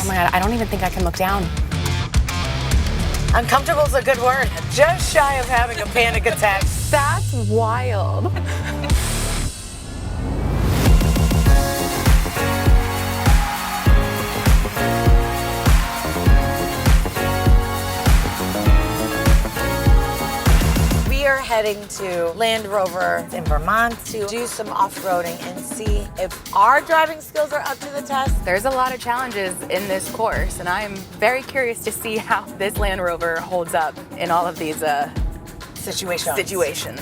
Oh my God, I don't even think I can look down. Uncomfortable is a good word. Just shy of having a panic attack. That's wild. We are heading to Land Rover in Vermont to do some off-roading and see if our driving skills are up to the test. There's a lot of challenges in this course, and I'm very curious to see how this Land Rover holds up in all of these situations.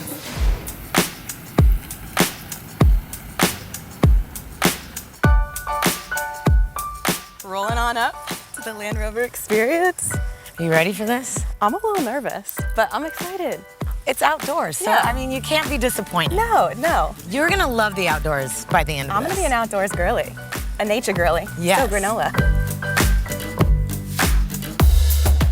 Rolling on up to the Land Rover experience. Are you ready for this? I'm a little nervous, but I'm excited. It's outdoors, so Yeah. I mean, you can't be disappointed. No. You're gonna love the outdoors by the end of I'm this. gonna be an outdoors girly, a nature girly. Yes. So granola.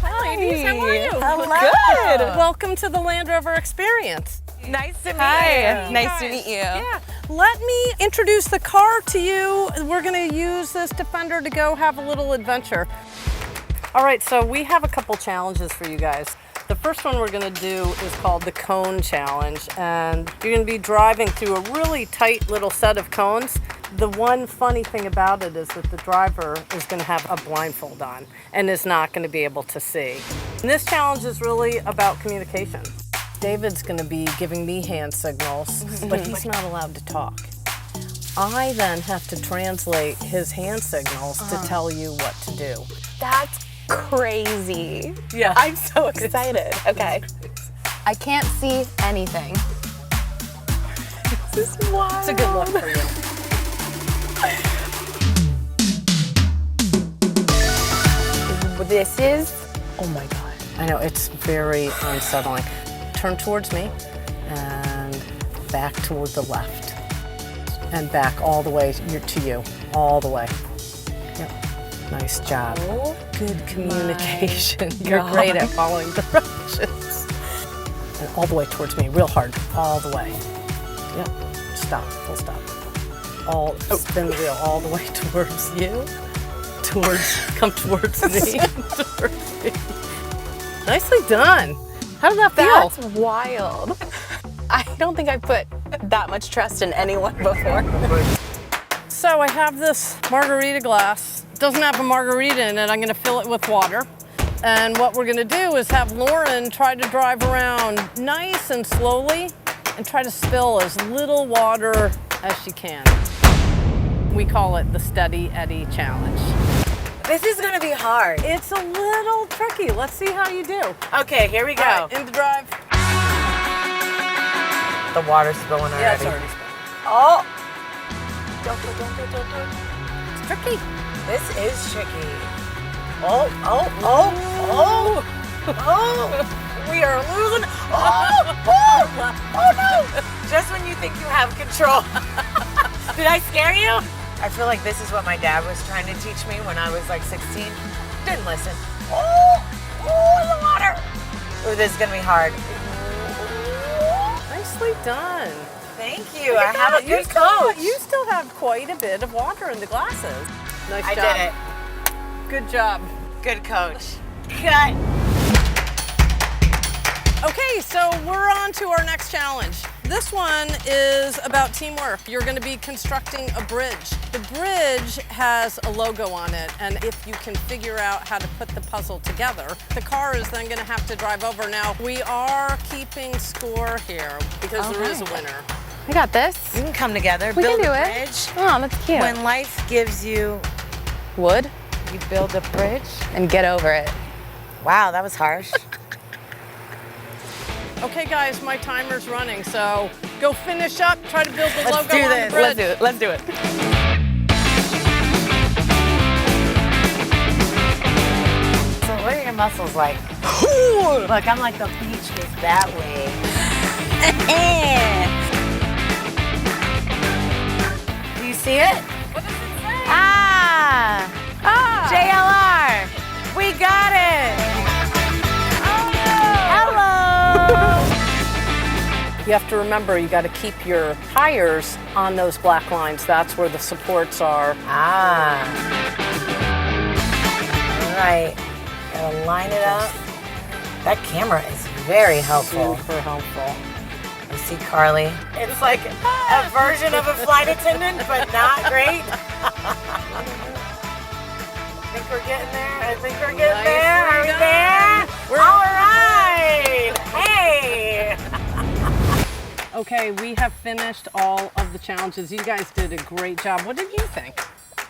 Hi, ladies, how are you? Hello. Good. Welcome to the Land Rover experience. Nice to meet Hi, you. nice to meet you. Yeah. Let me introduce the car to you. We're going to use this Defender to go have a little adventure. All right, so we have a couple challenges for you guys. The first one we're going to do is called the Cone Challenge, and you're going to be driving through a really tight little set of cones. The one funny thing about it is that the driver is going to have a blindfold on and is not going to be able to see. And this challenge is really about communication. David's going to be giving me hand signals, but he's not allowed to talk. I then have to translate his hand signals to tell you what to do. That's crazy. Yeah. I'm so excited. Okay. I can't see anything. This is wild. It's a good look for you. This is, Oh my God. I know, it's very unsettling. Turn towards me and back toward the left. And back all the way to you, all the way. Yep. Nice job. Oh, Good communication. You're great at following directions. And all the way towards me, real hard, all the way. Yep. Stop, full stop. Spin the wheel all the way towards you. Come towards me. Towards me. Nicely done. How did that feel? that's wild. I don't think I've put that much trust in anyone before. So I have this margarita glass. It doesn't have a margarita in it. I'm gonna fill it with water. And what we're gonna do is have Lauren try to drive around nice and slowly and try to spill as little water as she can. We call it the Steady Eddie Challenge. This is gonna be hard. It's a little tricky. Let's see how you do. Okay, here we go. All right, in the drive. The water's spilling already. Yeah, it's already spilling. Oh! Don't. It's tricky. This is tricky. Oh! We are losing. Oh no! Just when you think you have control. Did I scare you? I feel like this is what my dad was trying to teach me when I was like 16. Didn't listen. Oh, the water. Oh, this is gonna be hard. Nicely done. Thank you. I have a good coach. You still have quite a bit of water in the glasses. Nice I job. did it. Good job. Good coach. Cut. Okay, so we're on to our next challenge. This one is about teamwork. You're going to be constructing a bridge. The bridge has a logo on it, and if you can figure out how to put the puzzle together, the car is then going to have to drive over. Now, we are keeping score here because there is a winner. We got this. You can come together, We build can do a it. bridge. Oh, that's cute. When life gives you, Wood you build a bridge. and get over it. Wow, that was harsh. Okay, guys, my timer's running, so go finish up, try to build the Let's logo do on this. the bridge. Let's do it. So what are your muscles like? Look, I'm like the beach is that way. Do you see it? What does it say? Ah! JLR! We got it! Hello! You have to remember, you got to keep your tires on those black lines. That's where the supports are. Ah. right. Gotta line it up. That camera is very helpful. Super helpful. You see Carly. It's like a version of a flight attendant, but not great. I think we're getting there. I think we're getting there. Are we there? All right. Hey. Okay, we have finished all of the challenges. You guys did a great job. What did you think?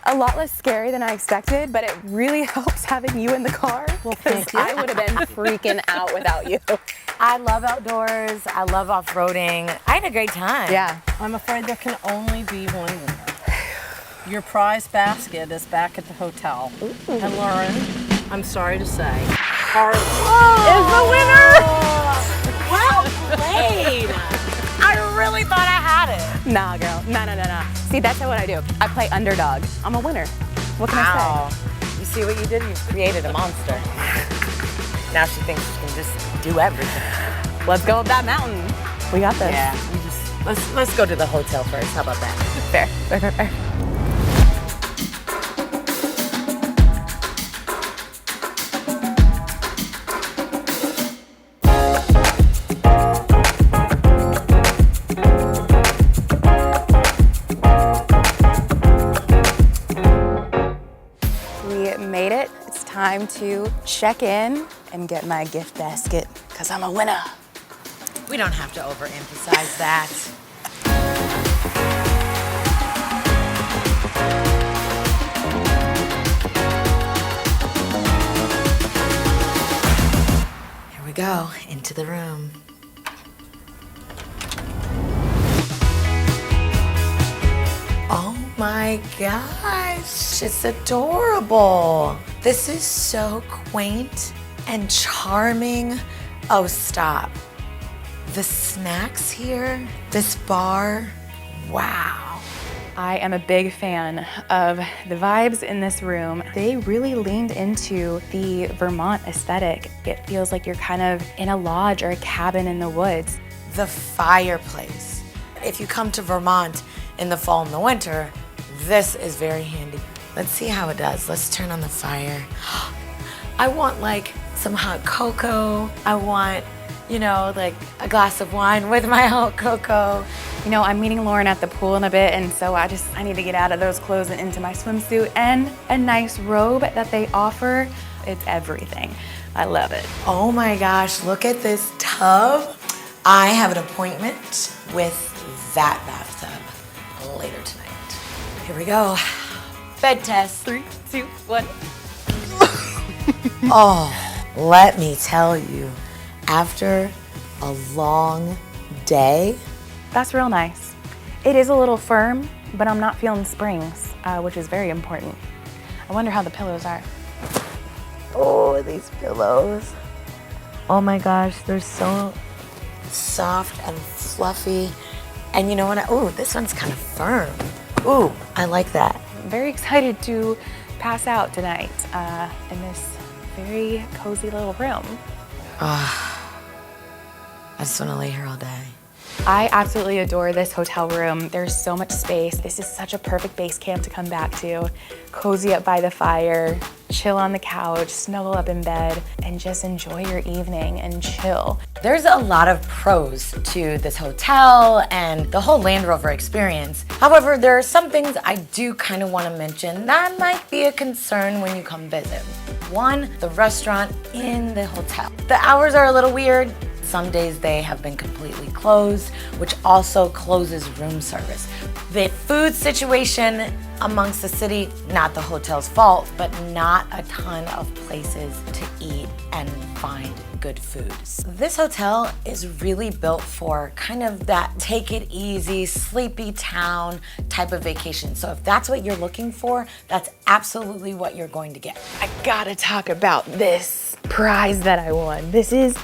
A lot less scary than I expected, but it really helps having you in the car. Well, thank you. I would have been freaking out without you. I love outdoors. I love off-roading. I had a great time. Yeah. I'm afraid there can only be one winner. Your prize basket is back at the hotel. Ooh. And Lauren, I'm sorry to say, Carly is the winner! Well played. I really thought I had it. Nah, girl. No. See, that's not what I do. I play underdog. I'm a winner. What can I Wow. You see what you did? You created a monster. Now she thinks she can just do everything. say? Let's go up that mountain. We got this. Yeah. Let's go to the hotel first. How about that? Fair. We made it. It's time to check in and get my gift basket because I'm a winner. We don't have to overemphasize that. Here we go, into the room. Oh my gosh, it's adorable. This is so quaint and charming. Oh, stop. The snacks here, this bar, wow. I am a big fan of the vibes in this room. They really leaned into the Vermont aesthetic. It feels like you're kind of in a lodge or a cabin in the woods. The fireplace. If you come to Vermont in the fall and the winter, this is very handy. Let's see how it does. Let's turn on the fire. I want like some hot cocoa. I want, you know, like a glass of wine with my hot cocoa. You know, I'm meeting Lauren at the pool in a bit, and so I need to get out of those clothes and into my swimsuit and a nice robe that they offer. It's everything. I love it. Oh my gosh, look at this tub. I have an appointment with that bathtub later tonight. Here we go. Bed test. 3, 2, 1. Oh, let me tell you, after a long day, That's real nice. It is a little firm, but I'm not feeling springs, which is very important. I wonder how the pillows are. oh, these pillows. Oh my gosh, they're so soft and fluffy. And you know what? Oh, this one's kind of firm. Ooh, I like that. I'm very excited to pass out tonight in this very cozy little room. I just want to lay here all day. I absolutely adore this hotel room. There's so much space. This is such a perfect base camp to come back to. Cozy up by the fire, chill on the couch, snuggle up in bed, and just enjoy your evening and chill. There's a lot of pros to this hotel and the whole Land Rover experience. However, there are some things I do kind of want to mention that might be a concern when you come visit. One, the restaurant in the hotel. The hours are a little weird. Some days they have been completely closed, which also closes room service. The food situation amongst the city, not the hotel's fault, but not a ton of places to eat and find good food. This hotel is really built for kind of that take it easy, sleepy town type of vacation. So if that's what you're looking for, that's absolutely what you're going to get. I gotta talk about this prize that I won. This is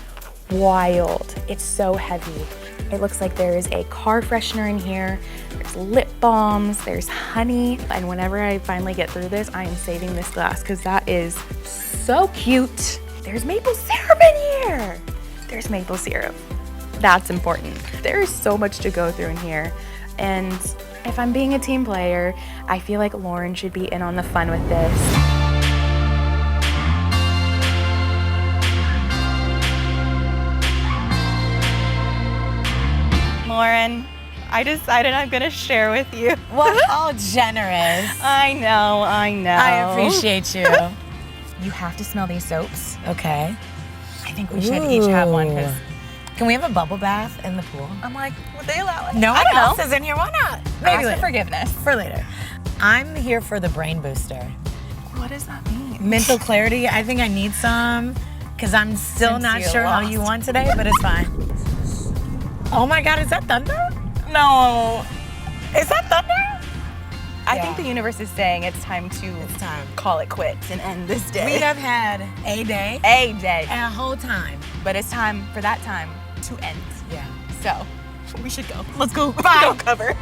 wild. It's so heavy. It looks like there is a car freshener in here, there's lip balms, there's honey, and whenever I finally get through this, I am saving this glass because that is so cute. There's maple syrup in here. There's maple syrup. That's important. There is so much to go through in here, and if I'm being a team player, I feel like Lauren should be in on the fun with this. Lauren. I decided I'm gonna share with you. Well, how generous. I know. I appreciate you. You have to smell these soaps. Okay. I think we should each have one because Can we have a bubble bath in the pool? I'm like, would they allow it? No I one don't know. else is in here. Why not? Ask Maybe for later. forgiveness. For later. I'm here for the brain booster. What does that mean? Mental clarity. I think I need some because I'm still Since not you sure how lost. you want today, but it's fine. Oh my God, is that thunder? No. Is that thunder? I Yeah. think the universe is saying it's time to time. call it quits and end this day. We have had a day, a day. a whole time. But it's time for that time to end. Yeah. So we should go. Let's go. Bye. Go cover.